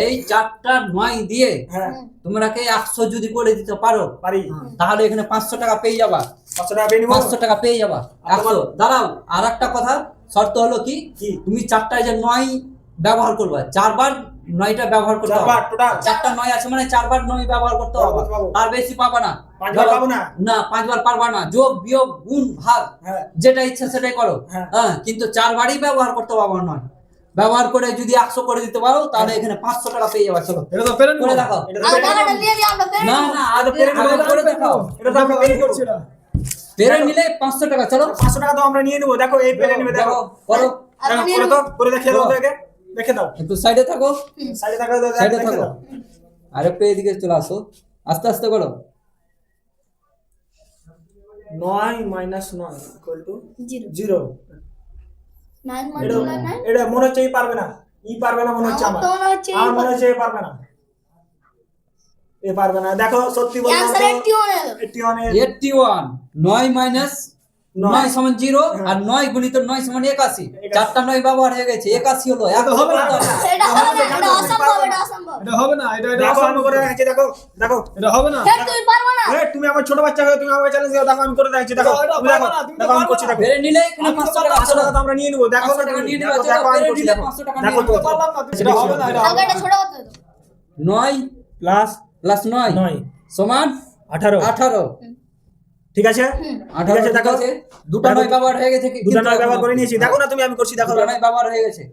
এই চারটা নয় দিয়ে তোমরাকে 100 যদি করে দিতে পারো তাহলে এখানে 500 টাকা পেয়ে যাবা। 500 টাকা পেয়ে যাবা। 100 দাঁড়াও, আর একটা কথা শর্ত হলো কি, তুমি চারটায় যে নয় ব্যবহার করবা, চারবার নয়টা ব্যবহার করতে হবে। চারটা নয় আছে মানে চারবার নয় ব্যবহার করতে হবে, আর বেশি পাবা না। না, 5 বার পারবা না। যোগ বিয়োগ গুণ ভাগ যেটা ইচ্ছা সেটাই করো, হ্যাঁ, কিন্তু চারবারই ব্যবহার করতে পারবা নয়। ব্যবহার করে যদি 100 করে দিতে পারো তাহলে এখানে 500 টাকা পেয়ে যাবে। চলো এটা তো করে দেখো। না না, আগে করে দেখো। এটা তো আমরা পেরে করছি না। পেরে নিলে 500 টাকা। চলো 500 টাকা তো আমরা নিয়ে নেব। দেখো এই পেরে নেবে। দেখো করো, করে তো করে দেখিয়ে দাও। দেখে দাও। একটু সাইডে থাকো, সাইডে থাকো, সাইডে থাকো। আর একটু এদিকে চলে আসো, আস্তে আস্তে করো। 9 - 9 = 0। 9 - এটা মনে হচ্ছে পারবে না। পারবে না মনে হচ্ছে আমার। আর মনে হচ্ছে পারবে না। পারবে না। দেখো সত্যি বলছো। 81 9 - 9 = 0 আর 9 × 9 = 81। চারটা 9 ব্যবহার হয়ে গেছে, 81 হলো। এটা হবে না, এটা অসম্ভব, এটা অসম্ভব। এটা হবে না। এটা অসম্ভব করে দেখাচ্ছি। দেখো দেখো এটা হবে না। তুমি পারবে না। তুমি আমার ছোট বাচ্চা হয়ে তুমি আমাকে চ্যালেঞ্জ দাও। দেখো আমি করে দেখাচ্ছি। দেখো তুমি দেখো, দেখো আমি করছি। দেখো বেরে নিলে এখানে 500 টাকা। 500 টাকা তো আমরা নিয়ে নেব। দেখো না তুমি নিয়ে নেবে। দেখো আমি করছি। দেখো 500 টাকা দেখো তো পারলাম না। এটা হবে না। এটা আগে এটা ছোট করতে দাও। 9 প্লাস 9 সমান 18। ঠিক আছে? 18 দেখো দুটো 9 ব্যবহার হয়ে গেছে। দুটো 9 ব্যবহার করে নিয়েছি। দেখো না তুমি আমি করছি। দেখো 9 ব্যবহার হয়ে গেছে।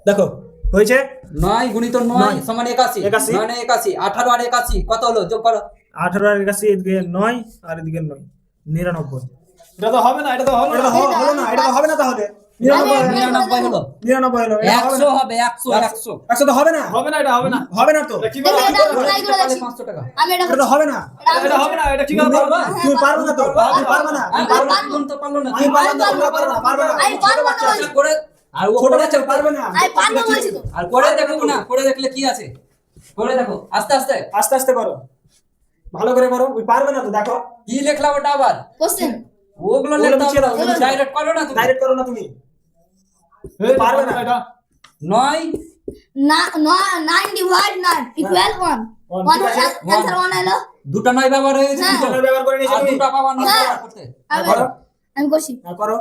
দেখো হয়েছে। 9 × 9 = 81। 9 - 81, 18 আর 81 কত হলো? যোগ করো। 18 আর 81, এদিকে 9 আর এদিকে 9 99। এটা তো হবে না। এটা তো হবে না। হলো না। এটা তো হবে না। তাহলে 99 হলো। 99 হলো। 100 হবে। 100 100 তো হবে না। হবে না। এটা হবে না। হবে না তো। কি করে হবে? এটা 500 টাকা। আমি এটা এটা তো হবে না। এটা হবে না। এটা কি করে পারবা? তুমি পারবে না তো। তুমি পারবে না। আমি পারবো না। তো পারলো না। আমি পারবো না। তোমরা পারবে না। পারবে না। আমি পারবো না বলছি। করে আর ও ছোট করে বাচ্চা পারবে না। আমি পারবো বলছি তো। আর করে দেখো না, করে দেখলে কি আছে, করে দেখো আস্তে আস্তে আস্তে আস্তে করো। ভালো করে করো। ওই পারবে না তো। দেখো কি লিখলাম ওটা আবার কোশ্চেন ওগুলো লিখতে হবে না। ডাইরেক্ট করো না তুমি। ডাইরেক্ট করো না তুমি। পারবে না। এটা 9 9 ডিভাইড 9 ইকুয়াল 1 आंसर 1 হলো। দুটো 9 ব্যবহার হয়ে গেছে। দুটো ব্যবহার করে নিয়েছি। আর দুটো পাবা না করতে। করো। আমি করছি। হ্যাঁ করো।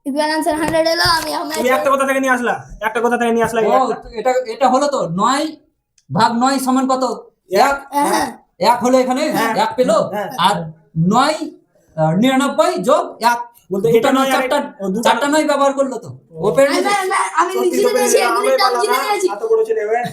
ইকুয়াল आंसर 100 হলো। আমি তুমি একটা কথা থেকে নিয়ে আসলা। একটা কথা থেকে নিয়ে আসলা। এটা এটা হলো তো 9 ভাগ 9 সমান কত? 1। হ্যাঁ 1 হলো এখানে। 1 পেলো। আর 9 99 যোগ 1 বলতে এটা 9 চারটা 9 ব্যবহার করলো তো। ওপেন আমি জিতে নিয়েছি। এগুলি টার্ম জিতে নিয়েছি। এত বড় ছেলে হয়ে